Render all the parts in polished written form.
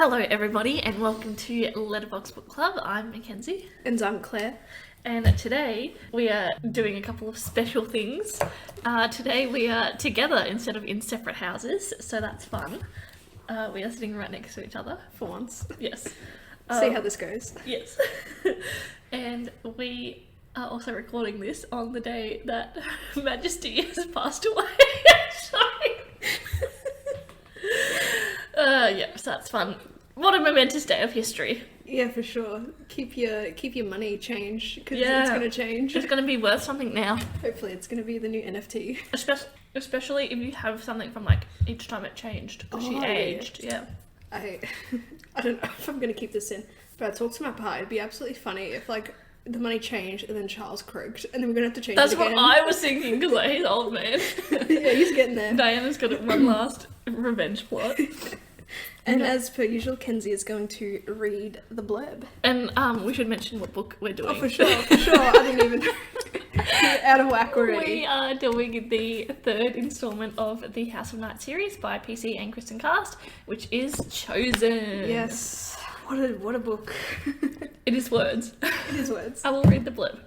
Hello everybody and welcome to Letterbox Book Club. I'm Mackenzie. And I'm Claire. And today we are doing a couple of special things. Today we are together instead of in separate houses, so that's fun. We are sitting right next to each other. For once. Yes. See how this goes. Yes. And we are also recording this on the day that Her Majesty has passed away. Sorry. Yeah, so that's fun. What a momentous day of history. Yeah, for sure. Keep your money change, because it's going to change. It's going to be worth something now. Hopefully it's going to be the new NFT. Especially if you have something from like each time it changed, because she aged. Yeah. I don't know if I'm going to keep this in, but I talked to my pa. It'd be absolutely funny if like the money changed and then Charles croaked and then we're going to have to change it again. That's what I was thinking, because like, he's old man. Yeah, he's getting there. Diana's got one last revenge plot. And as per usual, Kenzie is going to read the blurb. And we should mention what book we're doing. Oh, for sure. I didn't even... You're out of whack already. We are doing the third installment of the House of Night series by PC and Kristin cast, which is Chosen. Yes. What a book. It is words. It is words. I will read the blurb.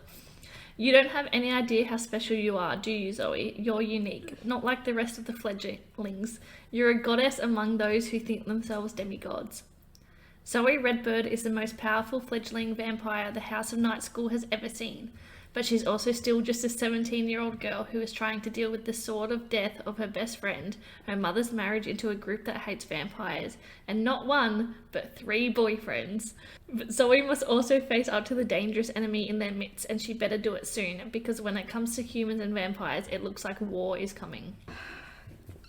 You don't have any idea how special you are, do you, Zoe? You're unique, not like the rest of the fledglings. You're a goddess among those who think themselves demigods. Zoe Redbird is the most powerful fledgling vampire the House of Night School has ever seen, but she's also still just a 17-year-old girl who is trying to deal with the sword of death of her best friend, her mother's marriage into a group that hates vampires, and not one, but 3 boyfriends. But Zoe must also face up to the dangerous enemy in their midst, and she better do it soon, because when it comes to humans and vampires, it looks like war is coming.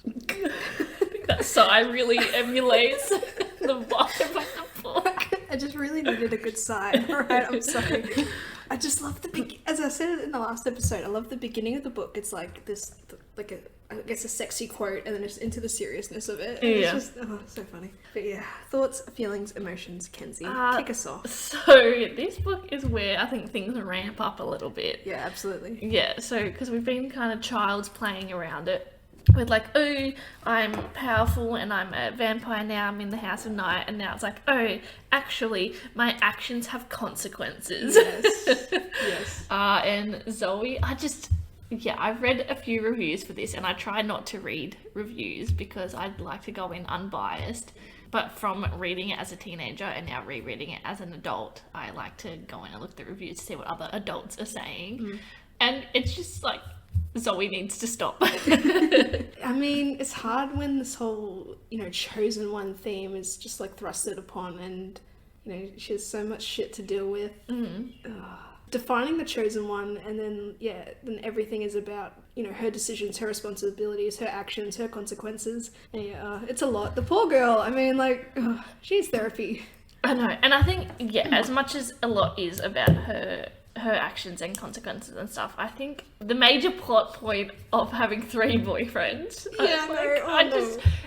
I think that sigh really emulates the vibe of the book. I just really needed a good sigh. Alright, I'm sorry. I just love as I said in the last episode, I love the beginning of the book. It's like this, like I guess a sexy quote, and then it's into the seriousness of it. And yeah. It's just, so funny. But yeah, thoughts, feelings, emotions, Kenzie. Kick us off. So this book is where I think things ramp up a little bit. Yeah, absolutely. Yeah, so because we've been kind of child's playing around it with like, oh, I'm powerful and I'm a vampire now, I'm in the House of Night, and now it's like, oh, actually, my actions have consequences. Yes. Yes. And Zoe, I've read a few reviews for this, and I try not to read reviews because I'd like to go in unbiased. But from reading it as a teenager and now rereading it as an adult, I like to go in and look at the reviews to see what other adults are saying. Mm. And it's just like, Zoe needs to stop. I mean, it's hard when this whole, chosen one theme is just like thrusted upon, and, she has so much shit to deal with. Defining the chosen one, and then everything is about, her decisions, her responsibilities, her actions, her consequences. And it's a lot. The poor girl, I mean, she needs therapy. I know, and I think, as much as a lot is about her actions and consequences and stuff, I think the major plot point of having 3 boyfriends,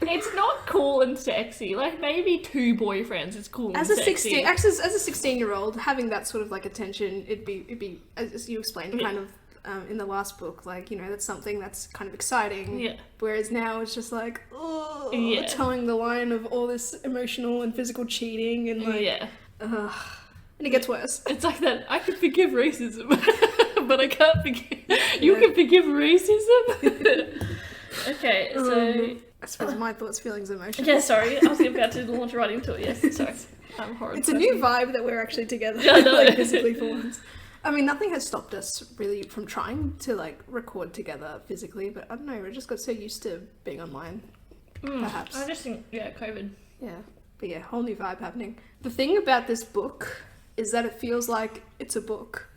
it's not cool and sexy. Like, maybe 2 boyfriends is cool and sexy. As a 16-year-old, having that sort of attention, it'd be as you explained, kind of in the last book, that's something that's kind of exciting. Yeah. Whereas now it's just like, towing the line of all this emotional and physical cheating and and it gets worse. It's like that, I can forgive racism, but I can't forgive... You can forgive racism? Okay, so... I suppose my thoughts, feelings, emotions. Yeah, sorry, I was about to launch right into it, yes, sorry. I'm horrible. It's a new vibe that we're actually together, physically for once. I mean, nothing has stopped us, really, from trying to, record together physically, but I don't know, we just got so used to being online, perhaps. I just think, COVID. Yeah, but whole new vibe happening. The thing about this book is that it feels like it's a book.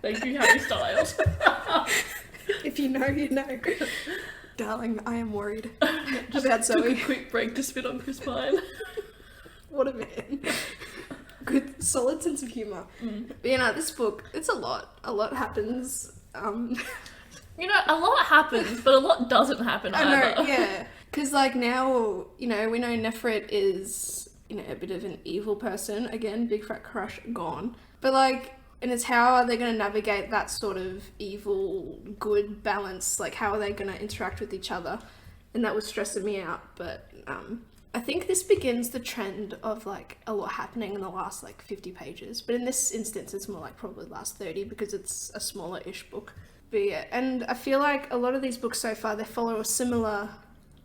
Thank you, Harry Styles. If you know, you know. Darling, I am worried about Zoe. Took a quick break to spit on Chris Pine. What a man. Good, solid sense of humour. But this book, it's a lot. A lot happens. A lot happens, but a lot doesn't happen either. I know, yeah. Because, now, we know Nefret is... a bit of an evil person. Again, big fat crush gone. But and it's how are they going to navigate that sort of evil, good balance? How are they going to interact with each other? And that was stressing me out. But I think this begins the trend of like a lot happening in the last like 50 pages, but in this instance it's more like probably the last 30 because it's a smaller-ish book. But yeah, and I feel like a lot of these books so far, they follow a similar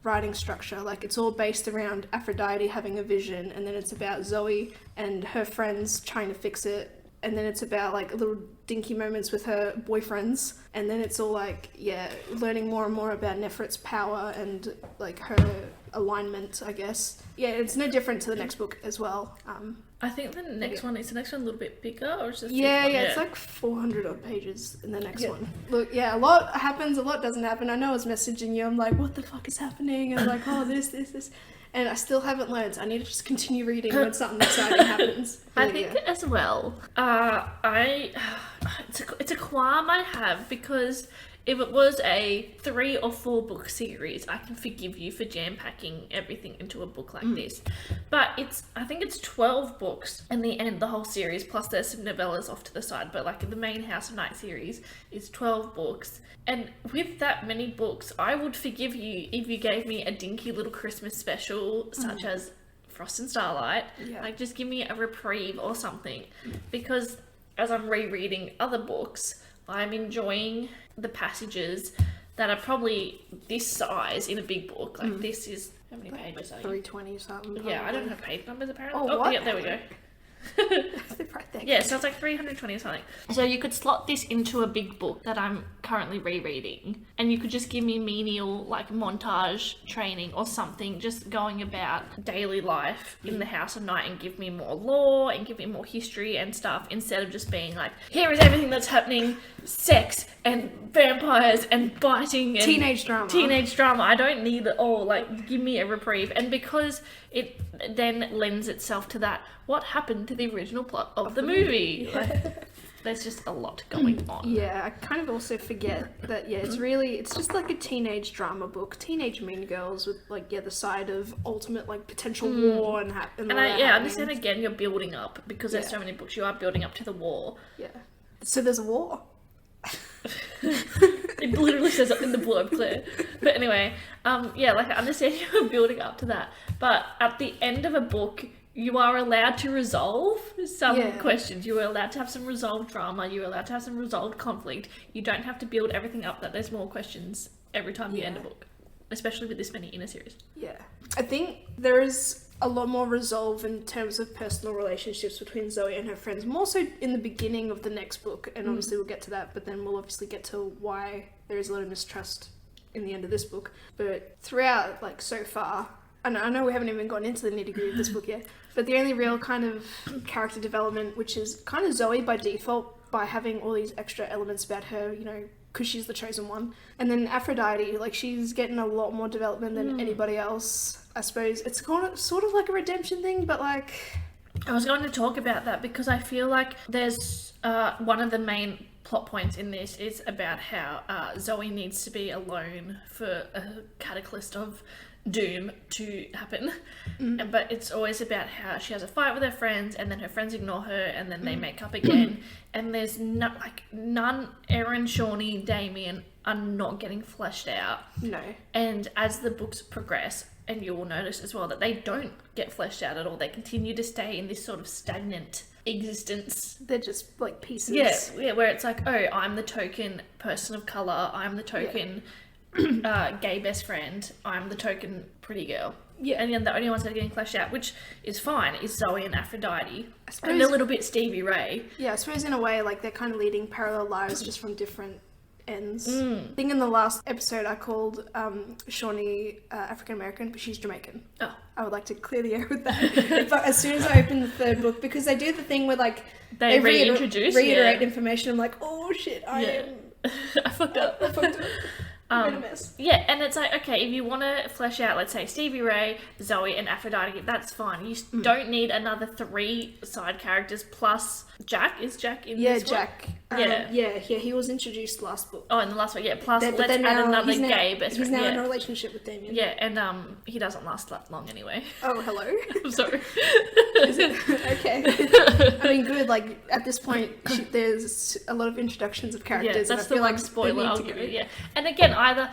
writing structure. Like it's all based around Aphrodite having a vision, and then it's about Zoe and her friends trying to fix it, and then it's about like little dinky moments with her boyfriends, and then it's all like, yeah, learning more and more about Nefret's power and like her alignment, I guess. Yeah, it's no different to the next book as well. I think the next one, is the next one a little bit bigger, or is it? Yeah, it's like 400 odd pages in the next one. Look, yeah, a lot happens, a lot doesn't happen. I know I was messaging you, I'm like, what the fuck is happening? And I'm like, oh, this. And I still haven't learned, so I need to just continue reading when something exciting happens. But, I think as well, it's a qualm I have, because if it was a 3 or 4 book series, I can forgive you for jam-packing everything into a book like this. But I think it's 12 books in the end, the whole series, plus there's some novellas off to the side, but like the main House of Night series is 12 books. And with that many books, I would forgive you if you gave me a dinky little Christmas special, such as Frost and Starlight. Yeah. Like, just give me a reprieve or something. Because as I'm rereading other books, I'm enjoying the passages that are probably this size in a big book. Like this is, how many pages are you? 320 or something. Yeah, I don't have page numbers apparently. Oh, what? Yeah, there we go. Right there. Yeah, so it's like 320 or something. So you could slot this into a big book that I'm currently rereading, and you could just give me menial like montage training or something, just going about daily life in the House of Night, and give me more lore and give me more history and stuff, instead of just being like, here is everything that's happening, sex and vampires and biting and Teenage drama. I don't need it all. Like, give me a reprieve. And because it then lends itself to that, what happened to the original plot of the movie? Like, there's just a lot going on. Yeah, I kind of also forget that, yeah, it's just like a teenage drama book, teenage Mean Girls with like, yeah, the side of ultimate like potential war and I understand again you're building up, because there's so many books, you are building up to the war. Yeah. So there's a war. It literally says it in the blurb, Claire. But anyway, yeah, like I understand you're building up to that, but at the end of a book, you are allowed to resolve some questions. You are allowed to have some resolved drama. You're allowed to have some resolved conflict. You don't have to build everything up that there's more questions every time you end a book, especially with this many in a series. Yeah. I think there is a lot more resolve in terms of personal relationships between Zoe and her friends, more so in the beginning of the next book, and obviously we'll get to that, but then we'll obviously get to why there is a lot of mistrust in the end of this book. But throughout, like, so far, and I know we haven't even gotten into the nitty-gritty of this book yet, but the only real kind of character development, which is kind of Zoe by default, by having all these extra elements about her, you know, because she's the chosen one. And then Aphrodite, like, she's getting a lot more development than anybody else, I suppose. It's kind of sort of like a redemption thing, but like... I was going to talk about that because I feel like there's one of the main plot points in this is about how Zoe needs to be alone for a cataclysm of doom to happen. But it's always about how she has a fight with her friends, and then her friends ignore her, and then they make up again. And there's none, Erin, Shawnee, Damien are not getting fleshed out. No. And as the books progress, and you will notice as well that they don't get fleshed out at all. They continue to stay in this sort of stagnant existence. They're just like pieces. Yeah, where it's like, oh, I'm the token person of colour, I'm the token gay best friend, I'm the token pretty girl. Yeah, and then the only ones that are getting fleshed out, which is fine, is Zoe and Aphrodite. And a little bit Stevie Rae. Yeah, I suppose in a way, like, they're kind of leading parallel lives just from different ends. I think in the last episode I called Shawnee African American, but she's Jamaican. Oh. I would like to clear the air with that. But as soon as I open the third book, because they do the thing where like they reiterate information, I'm like, oh shit, I fucked up. I'm a mess. Yeah, and it's like, okay, if you want to flesh out, let's say, Stevie Rae, Zoe, and Aphrodite, that's fine. You don't need another 3 side characters plus Jack. Is Jack in this Jack. one? Yeah, he was introduced last book. Oh, in the last one, yeah. Plus, let's add another gay best friend. He's now in a relationship with Damien. Yeah, and he doesn't last that long anyway. Oh, hello? I'm sorry. Is it? Okay. I mean, good. Like, at this point, there's a lot of introductions of characters. Yeah, that's the like spoiler I'll give you. Yeah. And again, either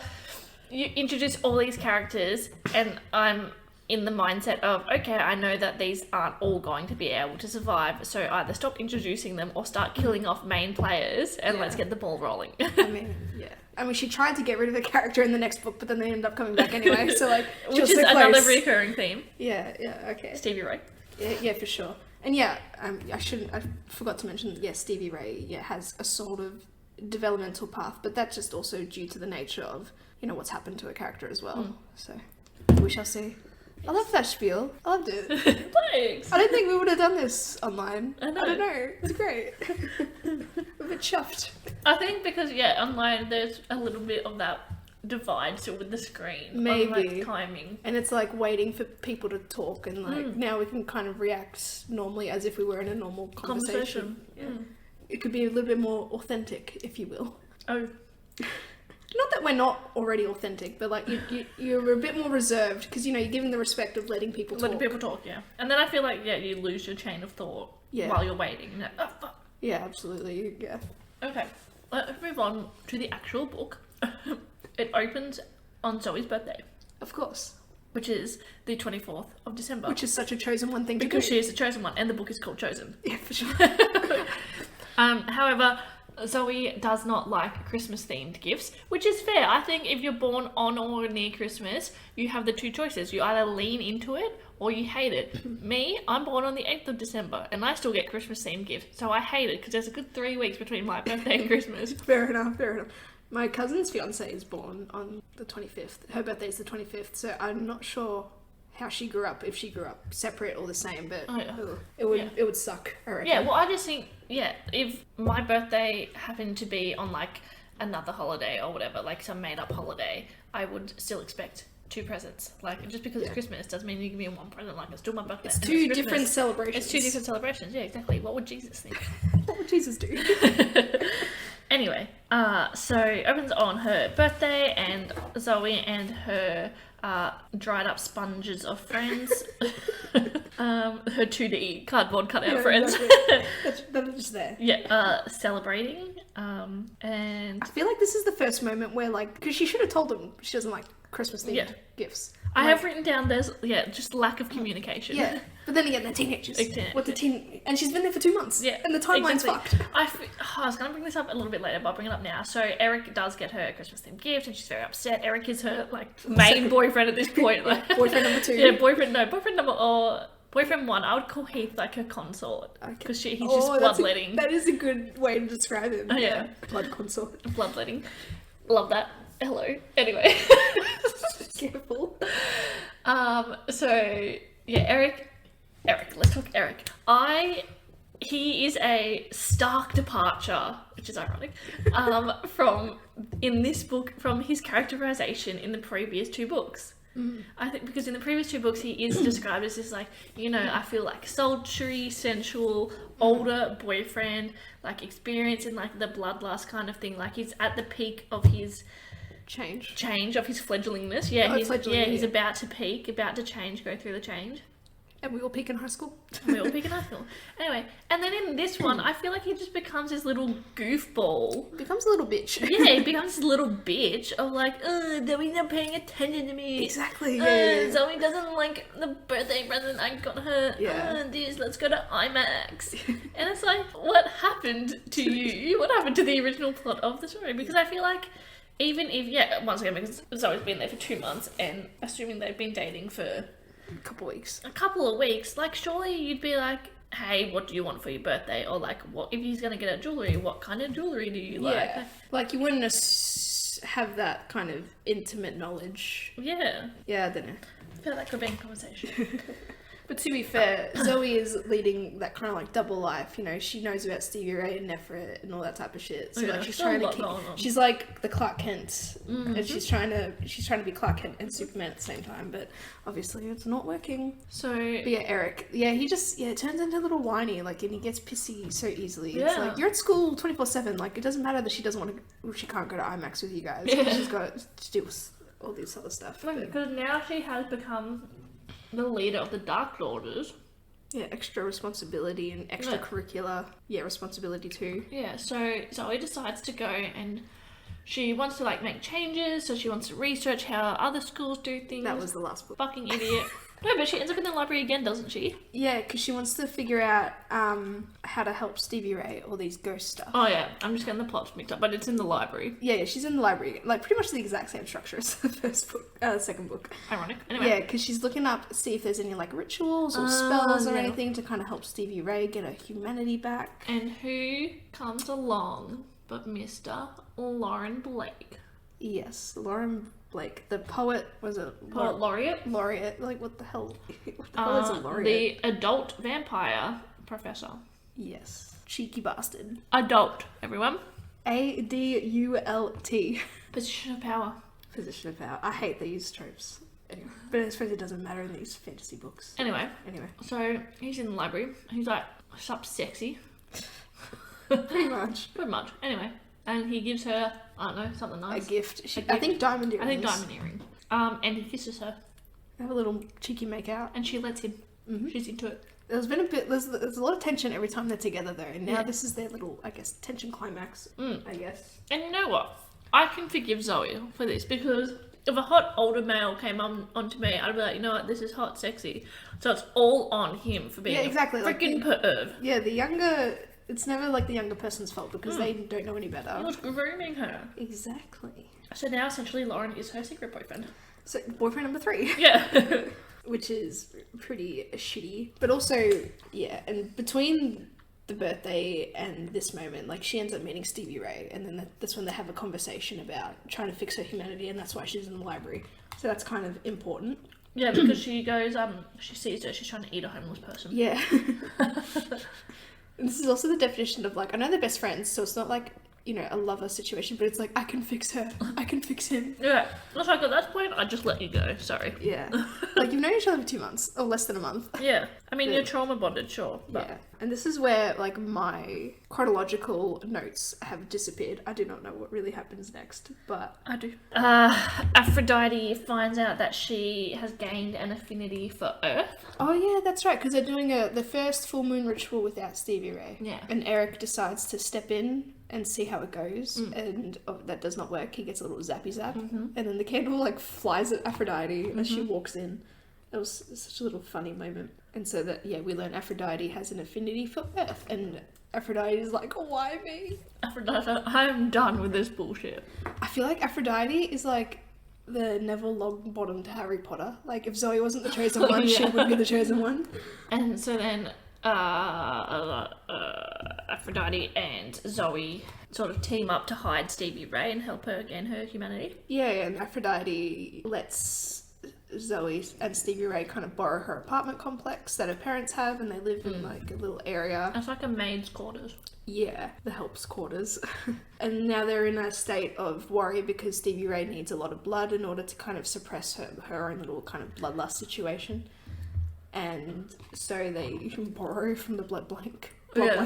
you introduce all these characters and I'm in the mindset of, okay, I know that these aren't all going to be able to survive, so either stop introducing them or start killing off main players and let's get the ball rolling. I mean, she tried to get rid of the character in the next book, but then they ended up coming back anyway, so like... Which is another recurring theme. Yeah, okay. Stevie Rae. Yeah, for sure. And I forgot to mention, Stevie Rae, has a sort of developmental path, but that's just also due to the nature of, what's happened to her character as well. So, we shall see. I love that spiel. I loved it. Thanks. I don't think we would have done this online. I know. I don't know. It's great. I'm a bit chuffed. I think because, online there's a little bit of that divide still with the screen. Maybe. On, like, timing. And it's like waiting for people to talk and like now we can kind of react normally as if we were in a normal conversation. Yeah. It could be a little bit more authentic, if you will. Oh. Not that we're not already authentic, but like you're a bit more reserved because you're giving the respect of letting people talk. Letting people talk, yeah. And then I feel like you lose your chain of thought while you're waiting. You're like, oh, fuck. Yeah, absolutely. Yeah. Okay, let's move on to the actual book. It opens on Zoe's birthday. Of course. Which is the 24th of December. Which is such a chosen one thing to do. Because she is the chosen one, and the book is called Chosen. Yeah, for sure. However, Zoe does not like Christmas-themed gifts, which is fair. I think if you're born on or near Christmas, you have the two choices. You either lean into it or you hate it. Me, I'm born on the 8th of December, and I still get Christmas-themed gifts, so I hate it because there's a good 3 weeks between my birthday and Christmas. Fair enough. My cousin's fiance is born on the 25th. Her birthday is the 25th, so I'm not sure how she grew up, if she grew up separate or the same, but it would suck, I reckon. Yeah, well, I just think, if my birthday happened to be on, like, another holiday or whatever, like some made-up holiday, I would still expect 2 presents. Like, just because it's Christmas doesn't mean you give me 1 present. Like, it's still my birthday. It's 2 different celebrations. It's 2 different celebrations, yeah, exactly. What would Jesus think? What would Jesus do? Anyway, so it opens on her birthday, and Zoe and her dried up sponges of friends, her 2D cardboard cutout friends, that are just there. Celebrating, and I feel like this is the first moment where, like, because she should have told them she doesn't like Christmas themed gifts. I have written down there's just lack of communication. Yeah, but then again, they're teenagers. Exactly. And she's been there for 2 months. Yeah, and the timeline's fucked. I was going to bring this up a little bit later, but I'll bring it up now. So Eric does get her a Christmas themed gift, and she's very upset. Eric is her main boyfriend at this point. Boyfriend number 2. Yeah, boyfriend 1. I would call Heath like her consort because he's just bloodletting. That is a good way to describe him. Yeah, blood consort. Bloodletting. Love that. Hello. Anyway. Careful. Eric, let's talk Eric. He is a stark departure, which is ironic, from his characterization in the previous 2 books. I think because in the previous 2 books he is described as this, like, I feel like sultry, sensual, older boyfriend, like experienced in like the bloodlust kind of thing. Like he's at the peak of his change of his fledglingness. He's about to peak, about to change, go through the change. And we all peak in high school. Anyway, and then in this one, I feel like he just becomes this little goofball. Becomes a little bitch. Yeah, he becomes this little bitch of like, Zoe's not paying attention to me. Exactly. Zoe doesn't like the birthday present I got her. Let's go to IMAX. And it's like, what happened to you? What happened to the original plot of the story? Because I feel like even if, once again, because Zoe's been there for 2 months, and assuming they've been dating for a couple of weeks, like, surely you'd be like, hey, what do you want for your birthday? Or like, what if he's gonna get a jewelry, what kind of jewelry do you like? Like you wouldn't have that kind of intimate knowledge. I don't know. I feel like that could be a conversation. But to be fair, Zoe is leading that kind of like double life. She knows about Stevie Rae and Nefret and all that type of shit. So like she's trying to she's like the Clark Kent, and she's trying to be Clark Kent and Superman at the same time. But obviously it's not working. So but Eric, he just it turns into a little whiny, like, and he gets pissy so easily. It's like, you're at school 24/7. Like, it doesn't matter that she can't go to IMAX with you guys. She's got to do all this other stuff. Because now she has become the leader of the Dark Daughters. Extra responsibility and extracurricular responsibility too. So Zoe decides to go and she wants to like make changes, so she wants to research how other schools do things. That was the last book. Fucking idiot. No, but she ends up in the library again, doesn't she? Yeah, because she wants to figure out how to help Stevie Rae, all these ghost stuff. Oh yeah, I'm just getting the plots mixed up, but it's in the library. Yeah, she's in the library. Like, pretty much the exact same structure as the second book. Ironic. Anyway. Yeah, because she's looking up, see if there's any, like, rituals or spells or anything to kind of help Stevie Rae get her humanity back. And who comes along but Mr. Lauren Blake? Yes, Lauren Blake, the poet, was it? Poet laureate? Laureate, like, what the hell is a laureate? The adult vampire professor. Yes. Cheeky bastard. Adult, everyone. ADULT. Position of power. Position of power. I hate these tropes. Anyway, but I suppose it doesn't matter in these fantasy books. Anyway. So he's in the library. He's like, sup sexy. Pretty much. Pretty much. Anyway. And he gives her, I don't know, something nice. A gift. I think diamond earrings. And he kisses her. They have a little cheeky make out. And she lets him. Mm-hmm. She's into it. There's a lot of tension every time they're together though. And now this is their little, I guess, tension climax, I guess. And you know what? I can forgive Zoe for this because if a hot older male came onto me, I'd be like, you know what, this is hot, sexy. So it's all on him for being a freaking perv. Yeah, the younger... It's never like the younger person's fault because they don't know any better. He was grooming her. Exactly. So now essentially Lauren is her secret boyfriend. So boyfriend number 3. Yeah. Which is pretty shitty. But also, yeah, and between the birthday and this moment, like she ends up meeting Stevie Rae and then that's when they have a conversation about trying to fix her humanity and that's why she's in the library. So that's kind of important. Yeah, because she goes, she sees her, she's trying to eat a homeless person. Yeah. And this is also the definition of, like, I know they're best friends, so it's not like, you know, a lover situation, but it's like, I can fix her, I can fix him. Yeah, it's like at that point, I just let you go, sorry. Yeah. Like, you've known each other for 2 months, or less than a month. Yeah. I mean, you're trauma bonded, sure. But... Yeah. And this is where, like, my chronological notes have disappeared. I do not know what really happens next, but... I do. Aphrodite finds out that she has gained an affinity for Earth. Oh, yeah, that's right, because they're doing the first full moon ritual without Stevie Rae. Yeah. And Eric decides to step in and see how it goes, and that does not work. He gets a little zappy zap, and then the candle, like, flies at Aphrodite as she walks in. It was such a little funny moment. And so that, yeah, we learn Aphrodite has an affinity for Earth, and Aphrodite is like, why me? Aphrodite, I'm done with this bullshit. I feel like Aphrodite is like the Neville Longbottom to Harry Potter. Like, if Zoe wasn't the chosen one, she would be the chosen one. And so then Aphrodite and Zoe sort of team up to hide Stevie Rae and help her gain her humanity. Yeah, and Aphrodite lets Zoe and Stevie Rae kind of borrow her apartment complex that her parents have, and they live in like a little area. It's like a maid's quarters. Yeah, the helps quarters. And now they're in a state of worry because Stevie Rae needs a lot of blood in order to kind of suppress her own little kind of bloodlust situation. And so they borrow from the blood bank. Blood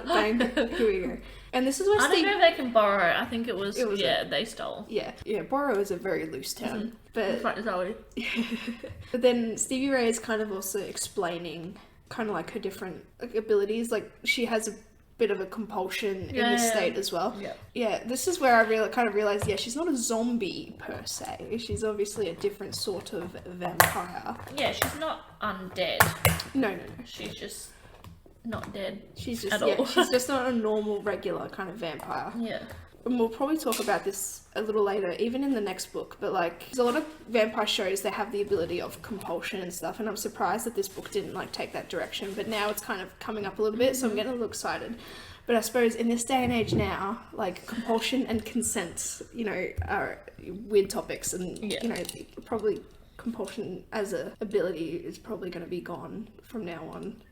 bank. Here we go. And this is where I don't know if they can borrow. I think it was they stole. Yeah, borrow is a very loose term. But like Zoe. But then Stevie Rae is kind of also explaining kind of like her different abilities. Like she has a bit of a compulsion in this state as well. Yeah, this is where I really kind of realized, she's not a zombie per se. She's obviously a different sort of vampire. Yeah, she's not undead. No. She's just not dead. She's just she's just not a normal, regular kind of vampire. Yeah. And we'll probably talk about this a little later, even in the next book, but like there's a lot of vampire shows that have the ability of compulsion and stuff, and I'm surprised that this book didn't like take that direction, but now it's kind of coming up a little bit, so I'm getting a little excited. But I suppose in this day and age now, like compulsion and consent, you know, are weird topics, and you know, probably compulsion as a ability is probably going to be gone from now on.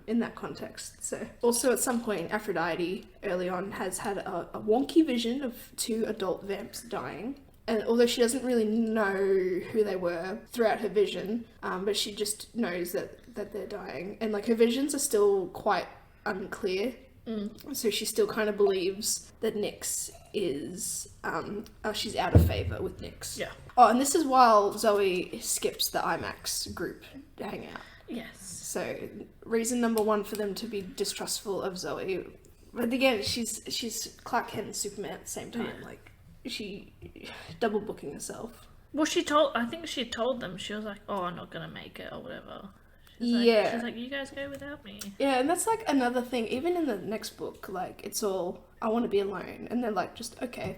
In that context. So also at some point Aphrodite early on has had a wonky vision of 2 adult vamps dying, and although she doesn't really know who they were throughout her vision, but she just knows that they're dying, and like her visions are still quite unclear. So she still kind of believes that Nyx is she's out of favor with Nyx. And this is while Zoe skips the IMAX group hangout. Yes. So, reason number 1 for them to be distrustful of Zoe But again, she's Clark Kent and Superman at the same time. Yeah. Like, she double booking herself. Well, I think she told them, she was like, oh, I'm not gonna make it or whatever. She's like, you guys go without me. Yeah, and that's like another thing. Even in the next book, like, it's all, I want to be alone. And they're like, just, okay.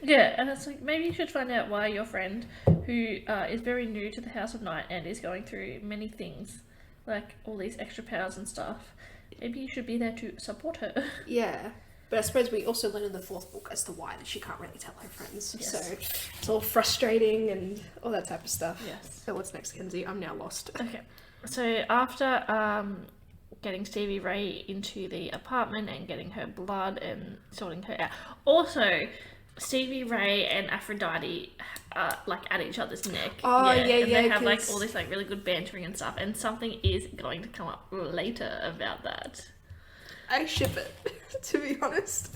Yeah, and it's like, maybe you should find out why your friend, who is very new to the House of Night and is going through many things, like all these extra powers and stuff, maybe you should be there to support her. Yeah. But I suppose we also learn in the fourth book as to why that she can't really tell her friends. Yes. So it's all frustrating and all that type of stuff. Yes. So what's next, Kenzie? I'm now lost. Okay. So after getting Stevie Rae into the apartment and getting her blood and sorting her out. Also, Stevie Rae and Aphrodite are like at each other's neck. Oh, yeah, and they have like 'cause- all this like really good bantering and stuff, and something is going to come up later about that. I ship it, to be honest.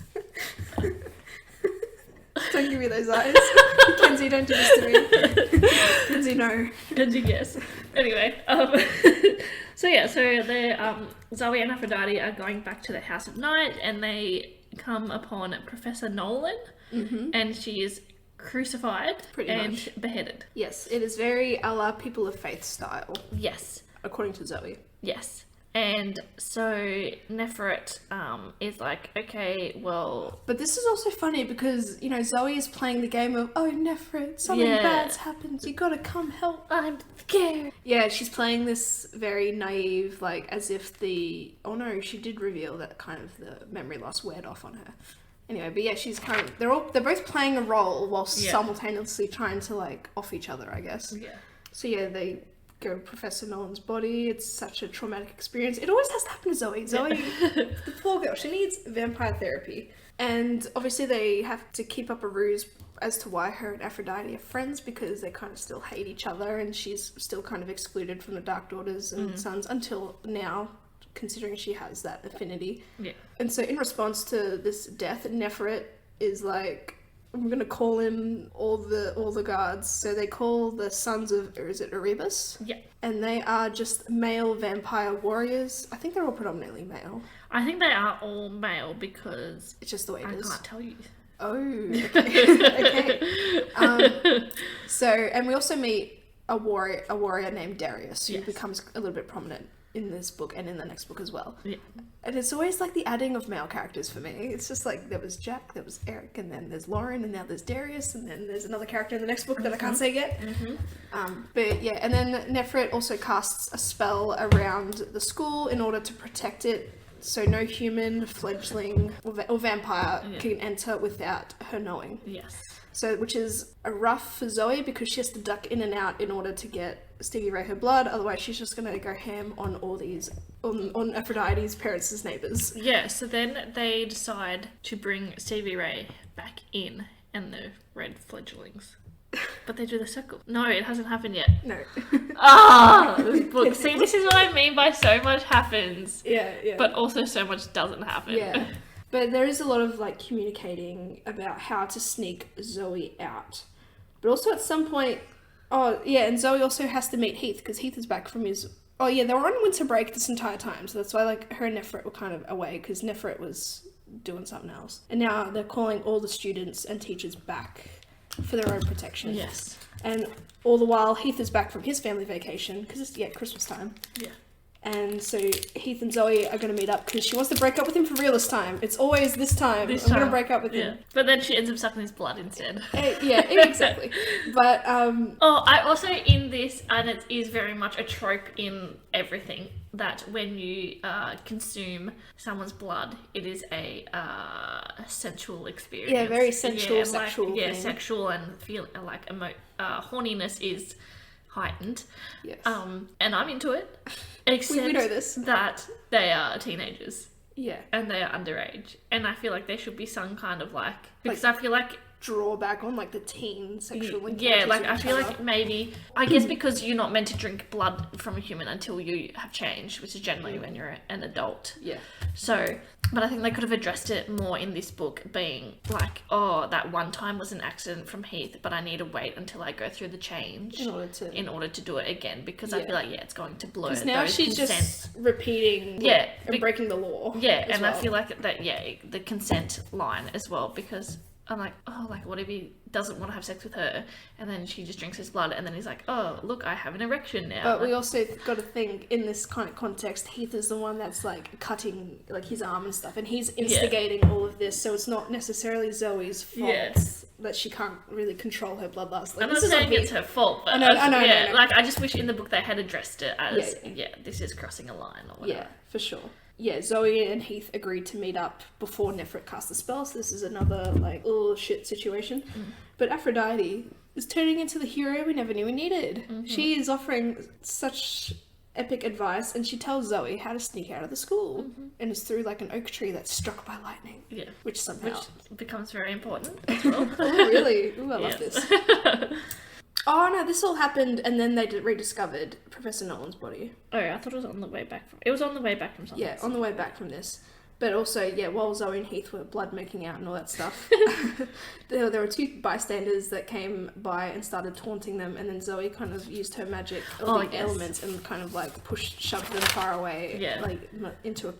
Don't give me those eyes. Kenzie, don't do this to me. Kenzie, no. Kenzie, yes. Anyway, so they Zoe and Aphrodite are going back to the House of Night, and they come upon Professor Nolan, and she is crucified Pretty and much. beheaded. Yes, it is very a la People of Faith style, Yes, according to Zoe. yes. And so Nefret is like, okay, well, But this is also funny because, you know, Zoe is playing the game of, oh, Nefret, something Yeah. bad's happened, you gotta come help. I'm scared. Yeah, she's playing this very naive, like, as if oh no, she did reveal that kind of the memory loss weared off on her. Anyway, but yeah, she's kind of, they're both playing a role whilst Yeah. simultaneously trying to, like, off each other, I guess. Yeah. So yeah, they go to Professor Nolan's body. It's such a traumatic experience. It always has to happen to Zoe. Zoe, the poor girl, she needs vampire therapy. And obviously they have to keep up a ruse as to why her and Aphrodite are friends, because they kind of still hate each other, and she's still kind of excluded from the Dark Daughters and Sons until now, considering she has that affinity. Yeah. And so in response to this death, Nefret is like, I'm gonna call in all the guards. So they call the sons of, or is it Erebus? Yeah. And they are just male vampire warriors. I think they're all predominantly male. I think they are all male because It's just the way it I is. can't tell you. Oh, okay. okay. So, and we also meet a warrior named Darius, who Yes. becomes a little bit prominent in this book and in the next book as well. Yeah. And it's always like the adding of male characters for me. It's just like, there was Jack, there was Eric, and then there's Lauren, and now there's Darius, and then there's another character in the next book that I can't say yet. But yeah, and then Nefret also casts a spell around the school in order to protect it, so no human, fledgling, or vampire can enter without her knowing. Yes. So, which is a rough for Zoe because she has to duck in and out in order to get Stevie Rae her blood. Otherwise, she's just going to go ham on all these, on Aphrodite's parents' neighbours. Yeah, so then they decide to bring Stevie Rae back in and the red fledglings. But they do the circle. No, it hasn't happened yet. No. This book. See, this is what I mean by so much happens, Yeah. but also so much doesn't happen. Yeah. But there is a lot of like communicating about how to sneak Zoe out. But also at some point, and Zoe also has to meet Heath because Heath is back from his. Oh yeah, they were on winter break this entire time, so that's why like her and Nefret were kind of away because Nefret was doing something else. And now they're calling all the students and teachers back for their own protection. Yes. And all the while Heath is back from his family vacation because it's Christmas time. Yeah. And so Heath and Zoe are going to meet up because she wants to break up with him for real this time. It's always this time. I'm going to break up with him. But then she ends up sucking his blood instead. Yeah, exactly. But, I also in this, and it is very much a trope in everything, that when you consume someone's blood, it is a sensual experience. Yeah, very sensual, and sexual like, yeah, thing. sexual and feel like horniness is heightened. yes. And I'm into it. Except we know this. that they are teenagers Yeah. and they are underage, and I feel like they should be some kind of like, because I feel like draw back on like the teen sexual encounters. Yeah, like with I each feel other. like maybe, I guess because you're not meant to drink blood from a human until you have changed, which is generally when you're an adult. Yeah. So, but I think they could have addressed it more in this book, being like, oh, that one time was an accident from Heath, but I need to wait until I go through the change in order to do it again, because I feel like, it's going to blur those now she's consent. just repeating and breaking the law. Yeah, and well. I feel like that, the consent line as well, because I'm like, oh, like, what if he doesn't want to have sex with her, and then she just drinks his blood, and then he's like, oh, look, I have an erection now. But we also got to think, in this kind of context, Heath is the one that's, like, cutting, like, his arm and stuff, and he's instigating all of this, so it's not necessarily Zoe's fault that she can't really control her bloodlust. Like, I'm not saying it's her fault, but I know. like, I just wish in the book they had addressed it as, this is crossing a line, or whatever. Yeah, for sure. Yeah, Zoe and Heath agreed to meet up before Nefret cast the spell, so this is another, like, oh shit situation. But Aphrodite is turning into the hero we never knew we needed. She is offering such epic advice, and she tells Zoe how to sneak out of the school. And it's through, like, an oak tree that's struck by lightning. Yeah. Which becomes very important as well. Oh, really? Ooh, I love this. Oh no, this all happened and then they rediscovered Professor Nolan's body. Oh, I thought it was on the way back from... It was on the way back from something. Yeah, on the way back from this. But also, while Zoe and Heath were blood making out and all that stuff, there were two bystanders that came by and started taunting them, and then Zoe kind of used her magic elements and kind of like shoved them far away, like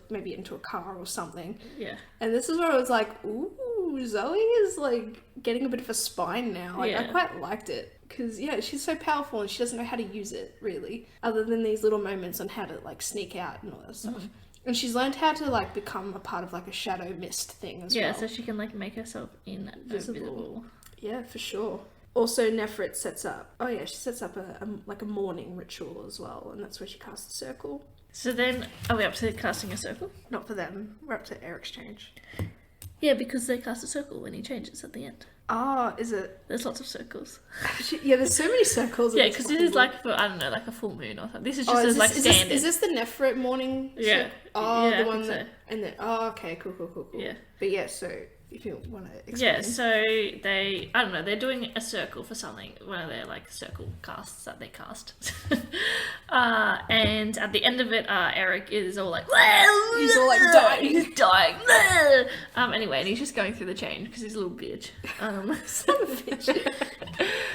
maybe into a car or something. Yeah. And this is where I was like, ooh, Zoe is like getting a bit of a spine now. Like I quite liked it. Because, she's so powerful and she doesn't know how to use it, really. Other than these little moments on how to, like, sneak out and all that stuff. And she's learned how to, like, become a part of, like, a shadow mist thing as well. Yeah, so she can, like, make herself invisible. Yeah, for sure. Also, Nefret sets up... Oh, yeah, she sets up a morning ritual as well. And that's where she casts a circle. So then, are we up to casting a circle? Not for them. We're up to Eric's change. Yeah, because they cast a circle when he changes at the end. Ah, is it? There's lots of circles. Yeah, there's so many circles. Yeah, because this is like for, I don't know, like a full moon or something. This is just standard. Is this the Nefret morning? Yeah. Oh, the one that... And then, okay, cool. Yeah. But yeah, so if you want to explain. Yeah, so they, I don't know, they're doing a circle for something, one of their like circle casts that they cast. And at the end of it, Eric is all like, he's all like dying. He's dying. Anyway, and he's just going through the change because he's a little bitch. Son of a bitch.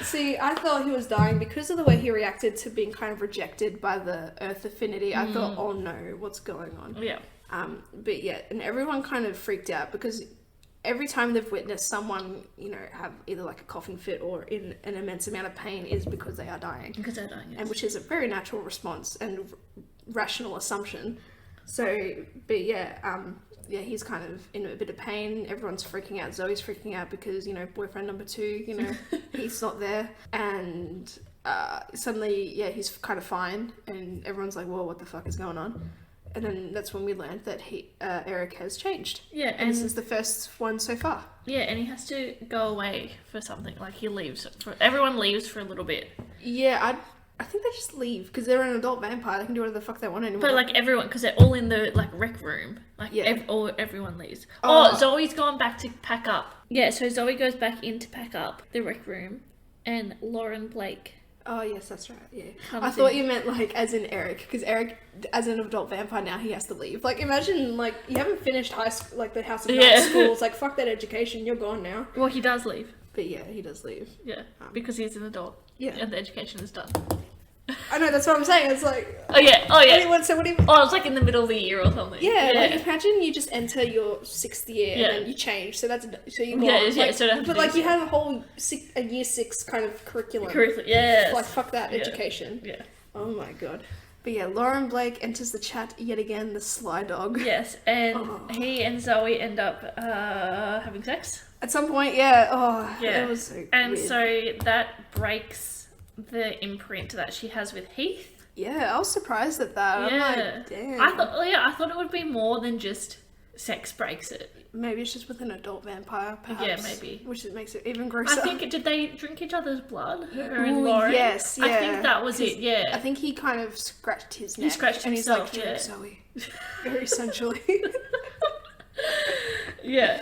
See, I thought he was dying because of the way he reacted to being kind of rejected by the Earth Affinity. I thought, oh no, what's going on? Yeah. But yeah, and everyone kind of freaked out because every time they've witnessed someone, have either like a coughing fit or in an immense amount of pain is because they are dying. Because they're dying, yes. And which is a very natural response and rational assumption. So, but he's kind of in a bit of pain. Everyone's freaking out. Zoe's freaking out because, boyfriend number 2, he's not there. And suddenly, he's kind of fine. And everyone's like, whoa, what the fuck is going on? And then that's when we learned that Eric has changed. Yeah, and this is the first one so far. Yeah, and he has to go away for something. Like, he leaves. Everyone leaves for a little bit. Yeah, I think they just leave, because they're an adult vampire. They can do whatever the fuck they want anymore. But, like, everyone, because they're all in the, like, rec room. Like, everyone leaves. Oh, Zoe's gone back to pack up. Yeah, so Zoe goes back in to pack up the rec room, and Lauren Blake... Oh, yes, that's right, yeah. I thought you meant, like, as in Eric, because Eric, as an adult vampire now, he has to leave. Like, imagine, like, you haven't finished high school, like, the House of Night school. It's like, fuck that education, you're gone now. Well, he does leave. But yeah, he does leave. Yeah, because he's an adult. Yeah. And the education is done. I know, that's what I'm saying. It's like... Oh, yeah. So what do you... Oh, it's like in the middle of the year or something. Yeah, like, imagine you just enter your 6th year and then you change. So that's... So you go but, like, you have a whole year 6 kind of curriculum. Yes. Like, fuck that education. Yeah. Oh, my God. But yeah, Lauren Blake enters the chat yet again, the sly dog. Yes, and he and Zoe end up having sex. At some point, it was so And weird. So that breaks the imprint that she has with Heath. Yeah, I was surprised at that. Yeah. I'm like, damn. I thought it would be more than just sex breaks it. Maybe it's just with an adult vampire, perhaps. Yeah, maybe. Which makes it even grosser. I think, did they drink each other's blood? Her and Lauren? Yes, yeah. I think that was it, yeah. I think he kind of scratched his neck. He scratched himself, and he's like, Zoe. Very sensually. Yeah.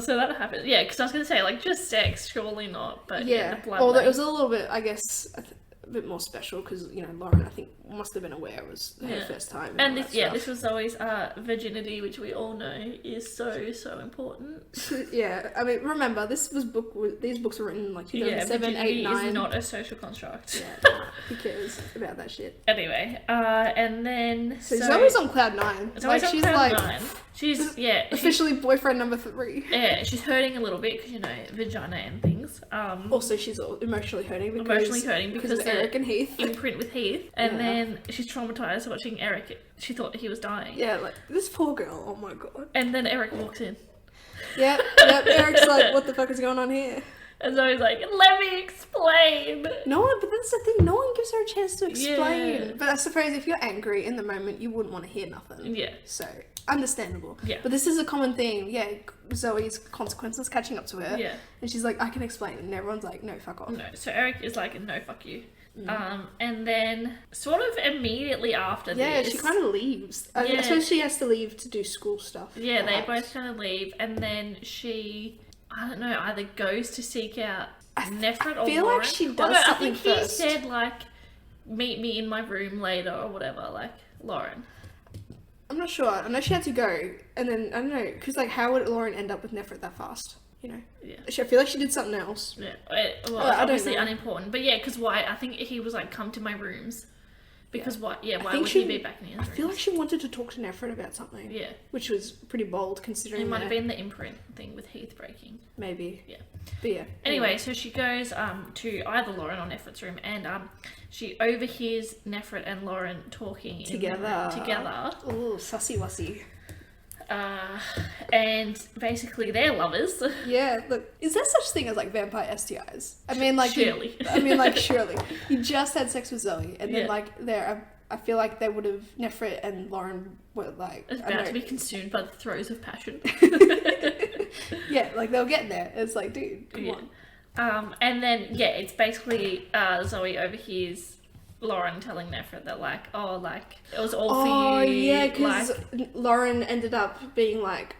So that happened. Yeah, because I was gonna say like just sex, surely not. But Yeah. the blood. Although it was a little bit, I guess, a bit more special because Lauren, I think, must have been aware it was her first time. And this was Zoe's virginity, which we all know is so important. Yeah, I mean, remember these books were written in like 2007, 8, 9. Is not a social construct. Yeah, who cares about that shit? Anyway, and then so Zoe's on cloud 9. Zoe's on cloud 9. She's officially boyfriend number 3. Yeah, she's hurting a little bit because vagina and things. Also, she's emotionally hurting because of Eric and Heath. Imprint with Heath, and then she's traumatized watching Eric. She thought he was dying. Yeah, like this poor girl. Oh my god. And then Eric walks in. Yep. Eric's like, what the fuck is going on here? And Zoe's like, let me explain. But that's the thing, no one gives her a chance to explain. Yeah. But I suppose if you're angry in the moment, you wouldn't want to hear nothing. Yeah. So, understandable. Yeah. But this is a common theme. Yeah, Zoe's consequences catching up to her. Yeah. And she's like, I can explain. And everyone's like, no, fuck off. No. So Eric is like, no, fuck you. And then sort of immediately after this... Yeah, she kind of leaves. I suppose she has to leave to do school stuff. Yeah, perhaps. They both kind of leave. And then she... I don't know, either goes to seek out Nefret or Lauren. I feel like she does something first. I think he said, like, meet me in my room later or whatever, like, Lauren. I'm not sure. I know she had to go, and then, I don't know, because, like, how would Lauren end up with Nefret that fast? Yeah. I feel like she did something else. Yeah. Well, obviously unimportant. But yeah, because why? I think he was like, come to my rooms. Because why? Yeah, why would he be back in his rooms? I feel like she wanted to talk to Nefret about something. Yeah. Which was pretty bold considering it might have been the imprint thing with Heath breaking. Maybe. Yeah. But yeah. Anyway, so she goes to either Lauren or Nefret's room and she overhears Nefret and Lauren talking together. Ooh, sussy wussy. And basically they're lovers. Yeah, look, is there such thing as like vampire STIs? I mean, like surely. Surely. You just had sex with Zoe, and then like I feel like they would have Nefret and Lauren were like about to be consumed by the throes of passion. Yeah, like they'll get there. It's like, dude, come on. And then it's basically Zoe overhears Lauren telling Nefret that like, oh, like it was all for you. Oh yeah, because Lauren ended up being like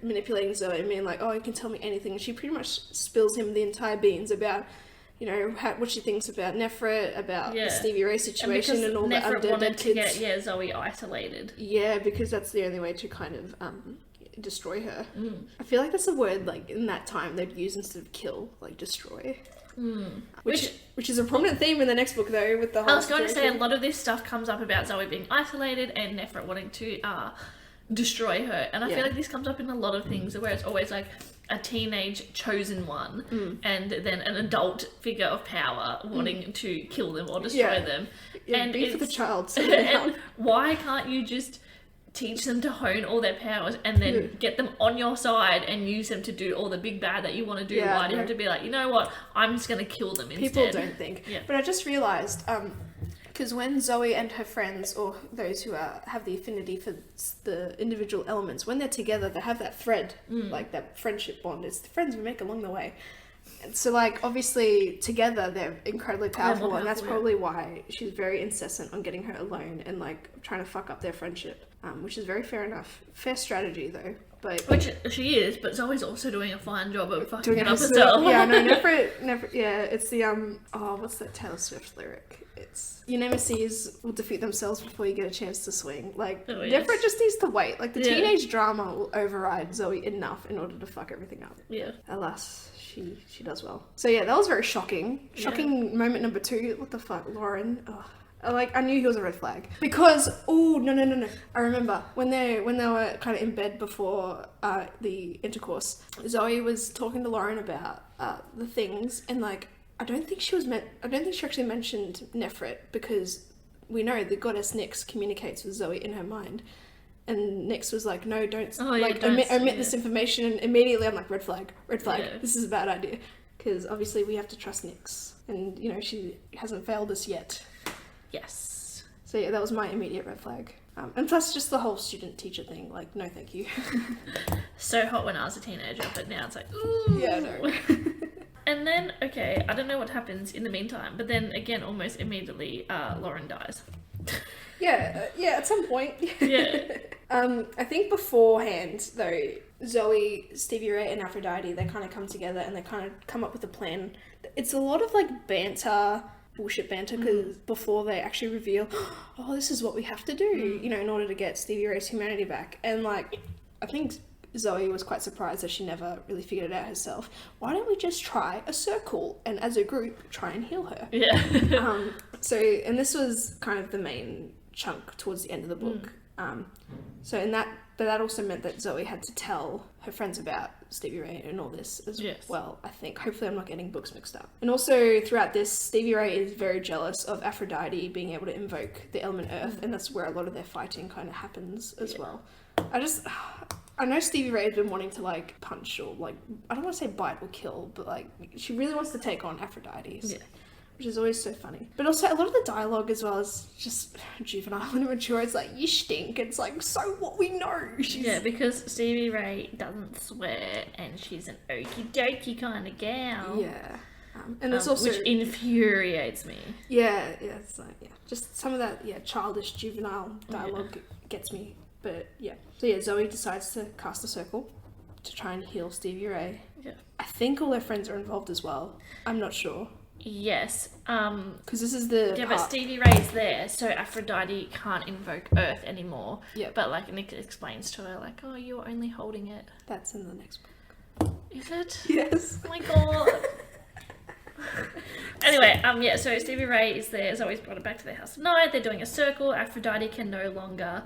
manipulating Zoe and being like, oh, you can tell me anything. And she pretty much spills him the entire beans about, what she thinks about Nefret, about the Stevie Rae situation and all Nefret the wanted undead to kids. get Zoe isolated. Yeah, because that's the only way to kind of destroy her. I feel like that's a word like in that time they'd use instead of kill, like destroy. Which is a prominent theme in the next book though, with the whole I was going to say a lot of this stuff comes up about Zoe being isolated and Nefret wanting to destroy her, and I feel like this comes up in a lot of things where it's always like a teenage chosen one and then an adult figure of power wanting to kill them or destroy them. And be for the child. And why can't you just teach them to hone all their powers and then get them on your side and use them to do all the big bad that you want to do? Why do you have to be like, you know what, I'm just going to kill them instead? People don't think. But I just realised, because when Zoe and her friends, or those who have the affinity for the individual elements, when they're together, they have that thread, like that friendship bond. It's the friends we make along the way. And so, like, obviously, together, they're incredibly powerful, and that's probably why she's very incessant on getting her alone and, like, trying to fuck up their friendship, which is very fair enough. Fair strategy, though. Which she is, but Zoe's also doing a fine job of fucking it up herself. Yeah, no, Nefret, it's the, what's that Taylor Swift lyric? It's, your nemesis will defeat themselves before you get a chance to swing. Like, Nefret just needs to wait. Like, the teenage drama will override Zoe enough in order to fuck everything up. Yeah. Alas, she does well. So yeah, that was very shocking. Shocking moment number 2. What the fuck, Lauren? Oh. I knew he was a red flag because no. I remember when they were kind of in bed before the intercourse. Zoe was talking to Lauren about the things, and like I don't think she actually mentioned Nefret, because we know the goddess Nyx communicates with Zoe in her mind, and Nyx was like, no, don't omit this information. And immediately I'm like, red flag. Yeah. This is a bad idea, because obviously we have to trust Nyx, and she hasn't failed us yet. Yes. So yeah, that was my immediate red flag. And plus just the whole student-teacher thing, like, no thank you. So hot when I was a teenager, but now it's like, ooh. Yeah, no. And then, okay, I don't know what happens in the meantime, but then again, almost immediately, Lauren dies. Yeah, at some point. Yeah. I think beforehand, though, Zoe, Stevie Rae, and Aphrodite, they kind of come together and they kind of come up with a plan. It's a lot of, like, bullshit banter, because before they actually reveal, oh, this is what we have to do, you know, in order to get Stevie Rae's humanity back. And, like, I think Zoe was quite surprised that she never really figured it out herself. Why don't we just try a circle and as a group try and heal her? Yeah. And this was kind of the main chunk towards the end of the book. But that also meant that Zoe had to tell her friends about Stevie Rae and all this as well, I think. Hopefully I'm not getting books mixed up. And also throughout this, Stevie Rae is very jealous of Aphrodite being able to invoke the element Earth, and that's where a lot of their fighting kind of happens as well. I know Stevie Rae has been wanting to, like, punch or, like, I don't want to say bite or kill, but, like, she really wants to take on Aphrodite. Yeah. Which is always so funny. But also, a lot of the dialogue as well is just juvenile and immature. It's like, you stink. It's like, so what, we know. Yeah, because Stevie Rae doesn't swear and she's an okie dokie kind of gal. Yeah. And it's also... Which infuriates me. Yeah, it's like, just some of that, childish, juvenile dialogue gets me. But, yeah. So, yeah, Zoe decides to cast a circle to try and heal Stevie Rae. Yeah. I think all their friends are involved as well. I'm not sure. Yes. Because this is the but Stevie Rae's there, so Aphrodite can't invoke Earth anymore. Yeah. But, like, Nick explains to her, like, oh, you're only holding it. That's in the next book. Is it? Yes. Oh my god. Anyway, so Stevie Rae is there. Zoe's brought it back to their house tonight. They're doing a circle. Aphrodite can no longer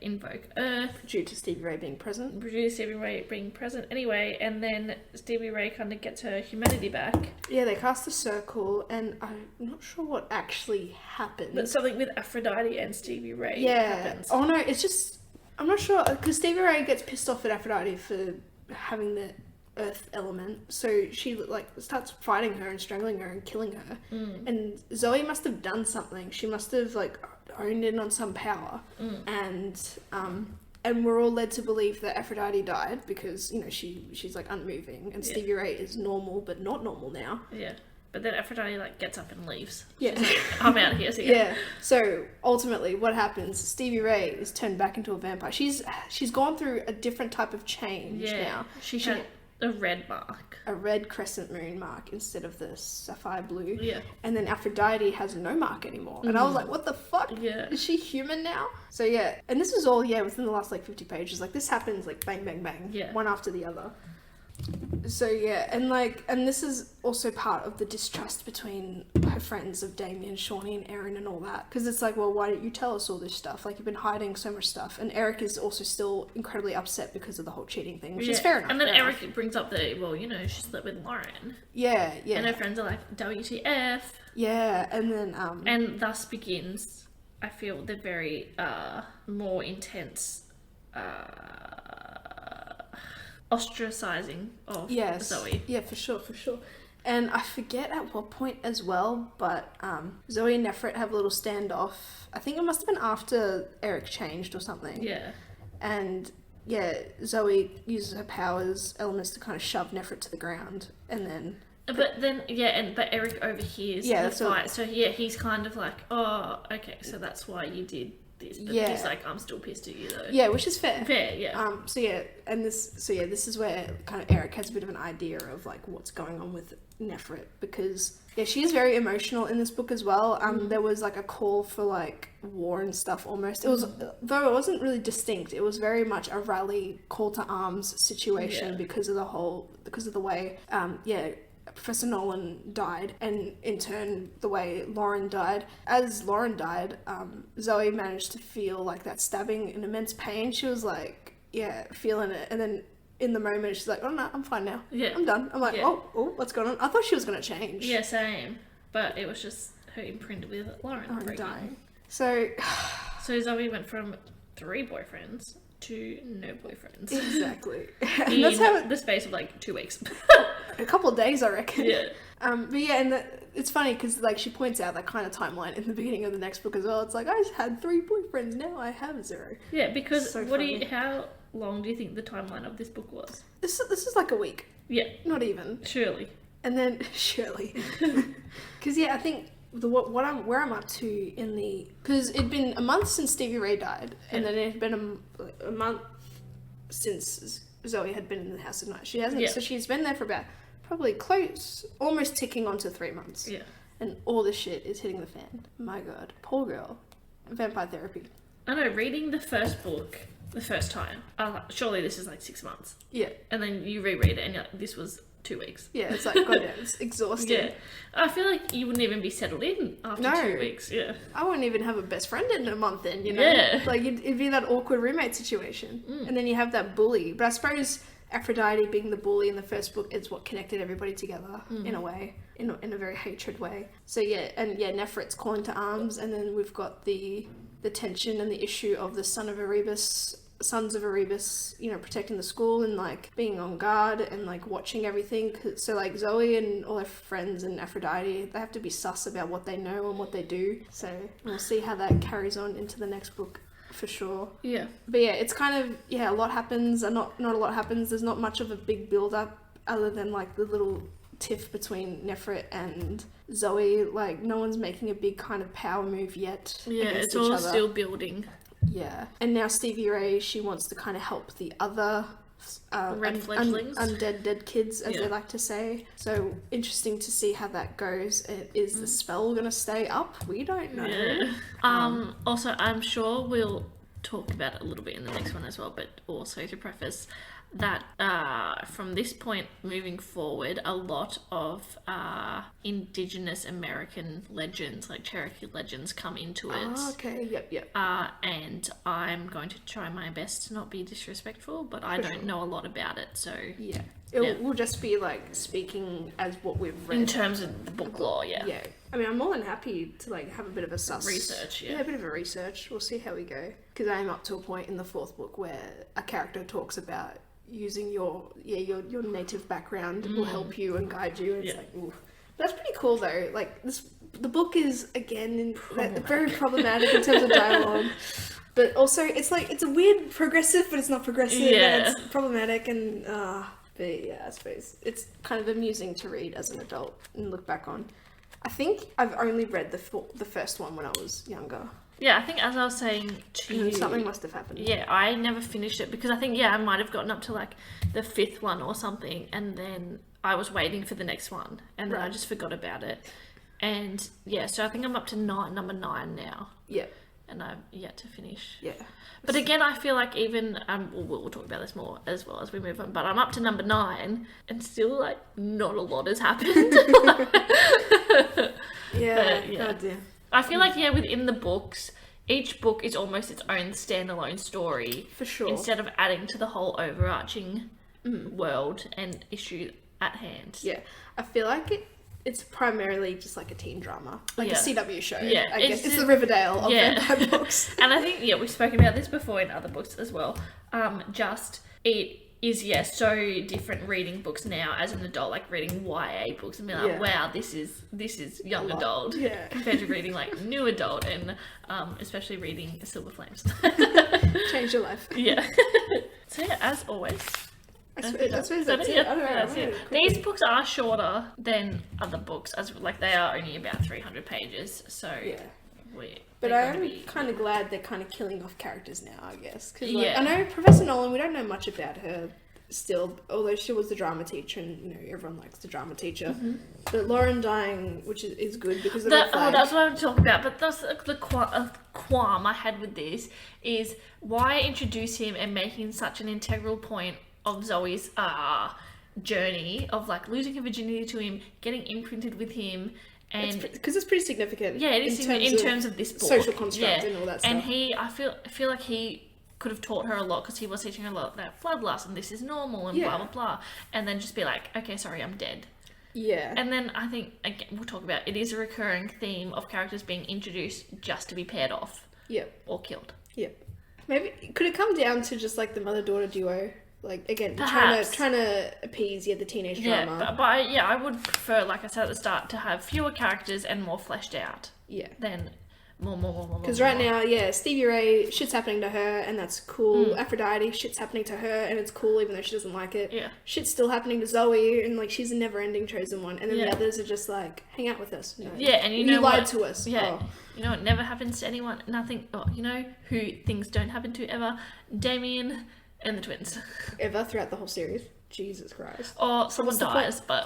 invoke Earth due to Stevie Rae being present. Anyway, and then Stevie Rae kind of gets her humanity back. Yeah, they cast a circle, and I'm not sure what actually happened. But something with Aphrodite and Stevie Rae happens. Oh no, it's just, I'm not sure, because Stevie Rae gets pissed off at Aphrodite for having the Earth element, so she, like, starts fighting her and strangling her and killing her. And Zoe must have done something. She must have, like, honed in on some power, and we're all led to believe that Aphrodite died because, you know, she's like unmoving, and Stevie Rae is normal but not normal now. Yeah, but then Aphrodite, like, gets up and leaves. Yeah. Like, I'm out of here. Yeah. So ultimately, what happens? Stevie Rae is turned back into a vampire. She's gone through a different type of change now. She had a red mark. A red crescent moon mark instead of the sapphire blue. Yeah. And then Aphrodite has no mark anymore. And I was like, what the fuck? Yeah. Is she human now? So yeah. And this was all, within the last, like, 50 pages. Like, this happens, like, bang, bang, bang. Yeah. One after the other. So yeah, and this is also part of the distrust between her friends of Damien, Shawnee, and Erin and all that. Because it's like, well, why didn't you tell us all this stuff? Like, you've been hiding so much stuff. And Eric is also still incredibly upset because of the whole cheating thing, which is fair enough. And then Eric brings up that, well, you know, she slept with Lauren. Yeah. And her friends are like, WTF. Yeah, and then and thus begins, I feel, the very more intense ostracizing of Zoe. Yeah, for sure. And I forget at what point as well, but Zoe and Nefret have a little standoff. I think it must have been after Eric changed or something. Yeah. And Zoe uses her powers elements to kind of shove Nefret to the ground, and then. But Eric overhears the fight, so he's kind of like, oh, okay, so that's why you did this. But he's like, I'm still pissed at you though. Yeah, which is fair. So this is where kind of Eric has a bit of an idea of, like, what's going on with Nefret, because she is very emotional in this book as well. There was, like, a call for, like, war and stuff almost. It was, though it wasn't really distinct, it was very much a rally call to arms situation because of the way Professor Nolan died, and in turn the way Lauren died. As Lauren died, Zoe managed to feel, like, that stabbing and immense pain. She was like, feeling it, and then in the moment she's like, oh no, I'm fine now. Yeah. I'm done. I'm like, oh, what's going on? I thought she was going to change. Yeah, same. But it was just her imprint with Lauren dying. So Zoe went from 3 boyfriends to no boyfriends. Exactly. And that's how the space of, like, 2 weeks. A couple of days, I reckon. Yeah. It's funny because, like, she points out that kind of timeline in the beginning of the next book as well. It's like, I had 3 boyfriends, now I have 0. Yeah, because so long do you think the timeline of this book was? This is like a week. Yeah. Not even. Surely. And then, surely. Because, yeah, I think where I'm up to in the... Because it'd been a month since Stevie Rae died, and then it had been a month since Zoe had been in the House of Night. She hasn't... Yeah. So she's been there for about probably almost ticking onto 3 months. Yeah. And all this shit is hitting the fan. My God. Poor girl. Vampire therapy. I know, reading the first book the first time, I was like, surely this is like 6 months. Yeah. And then you reread it and you're like, this was 2 weeks. Yeah, it's like, goddamn, it's exhausting. Yeah. I feel like you wouldn't even be settled in after 2 weeks. Yeah. I wouldn't even have a best friend in a month then, you know? Yeah. Like, it'd be that awkward roommate situation. And then you have that bully. But I suppose Aphrodite being the bully in the first book is what connected everybody together in a way, in a very hatred way. So yeah, and yeah, Nefert's calling to arms, and then we've got the tension and the issue of the sons of Erebus, you know, protecting the school and like being on guard and like watching everything. So like Zoe and all her friends and Aphrodite, they have to be sus about what they know and what they do. So we'll see how that carries on into the next book. For sure. Yeah. But yeah, it's kind of, yeah, a lot happens and not a lot happens. There's not much of a big build up other than like the little tiff between Nefret and Zoe. Like no one's making a big kind of power move yet. Yeah, it's all still building. Yeah. And now Stevie Rae, she wants to kind of help the other red fledglings, undead dead kids, as they like to say. So interesting to see how that goes. Is the spell gonna stay up? We don't know. Yeah. Also, I'm sure we'll talk about it a little bit in the next one as well, but also to preface that from this point moving forward, a lot of Indigenous American legends, like Cherokee legends, come into it. Oh, okay, yep. And I'm going to try my best to not be disrespectful, but I don't know a lot about it, so... Yeah. We'll just be, like, speaking as what we've read. In terms of the book lore, yeah. Yeah. I mean, I'm more than happy to, like, have a bit of a research, yeah. Yeah, a bit of a research. We'll see how we go. Because I am up to a point in the 4th book where a character talks about using your native background will help you and guide you. It's like, ooh. That's pretty cool though. Like the book is again very problematic in terms of dialogue, but also it's like it's a weird progressive, but it's not progressive. Yeah, and it's problematic and but yeah, I suppose it's kind of amusing to read as an adult and look back on. I think I've only read the first one when I was younger. Yeah, I think as I was saying to you... Something must have happened. Yeah, I never finished it because I think, I might have gotten up to like the 5th one or something and then I was waiting for the next one and then I just forgot about it. And yeah, so I think I'm up to number 9 now. Yeah. And I'm yet to finish. Yeah. But again, I feel like even... we'll talk about this more as well as we move on, but I'm up to number 9 and still like not a lot has happened. Yeah. Yeah. Oh dear. I feel like, within the books, each book is almost its own standalone story. For sure. Instead of adding to the whole overarching world and issue at hand. Yeah. I feel like it's primarily just like a teen drama. Like a CW show. Yeah. I guess. It's the Riverdale of vampire books. And I think, we've spoken about this before in other books as well. It is so different reading books now as an adult, like reading YA books and being like, wow, this is young adult compared to reading like new adult and especially reading Silver Flames. Change your life. Yeah. So as always, I suppose that's it. I don't know. That's it. These books are shorter than other books, as like they are only about 300 pages. So But I'm kind of glad they're kind of killing off characters now, I guess. Because I know Professor Nolan, we don't know much about her still, although she was the drama teacher and, everyone likes the drama teacher. But Lauren dying, which is good because of the flag. That's what I'm talking about. But that's the qualm I had with this is why introduce him and make him such an integral point of Zoe's journey of like losing her virginity to him, getting imprinted with him. And because it's pretty significant. Yeah, it is in terms of this book. Social construct and all that stuff. And I feel like he could have taught her a lot because he was teaching her a lot about bloodlust and this is normal and blah blah blah. And then just be like, okay, sorry, I'm dead. Yeah. And then I think again we'll talk about it is a recurring theme of characters being introduced just to be paired off. Yep. Or killed. Yep. Maybe could it come down to just like the mother-daughter duo? Like again, perhaps. trying to appease the teenage drama. But I would prefer, like I said at the start, to have fewer characters and more fleshed out. Yeah. Than more. Because right now, yeah, Stevie Rae, shit's happening to her, and that's cool. Aphrodite, shit's happening to her, and it's cool, even though she doesn't like it. Yeah. Shit's still happening to Zoe, and like she's a never-ending chosen one. And then the others are just like, hang out with us. No. Yeah, and you know you lied what? to us. Yeah. Oh. You know what never happens to anyone? Nothing. Oh, you know who things don't happen to ever? Damien and the twins. Ever throughout the whole series. Jesus Christ. Or someone What's the dies, but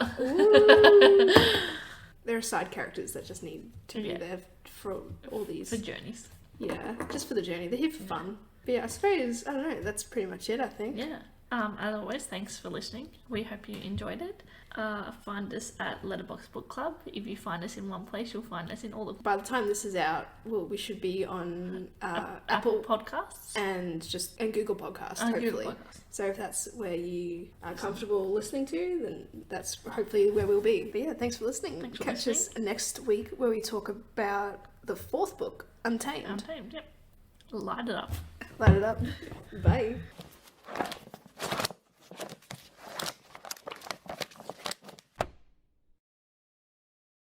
there are side characters that just need to be there for all these. for journeys. Yeah, just for the journey. They're here for fun. But yeah, I suppose, I don't know, that's pretty much it, I think. Yeah. As always, thanks for listening. We hope you enjoyed it. Find us at letterboxbookclub. If you find us in one place, you'll find us in all the By the time this is out, well, we should be on Apple Podcasts and Google Podcasts, hopefully. Google Podcasts. So if that's where you are comfortable listening to, then that's hopefully where we'll be. But yeah, thanks for listening. Thanks for Catch us next week where we talk about the 4th book, Untamed. Untamed, yep. Light it up. Light it up. Bye.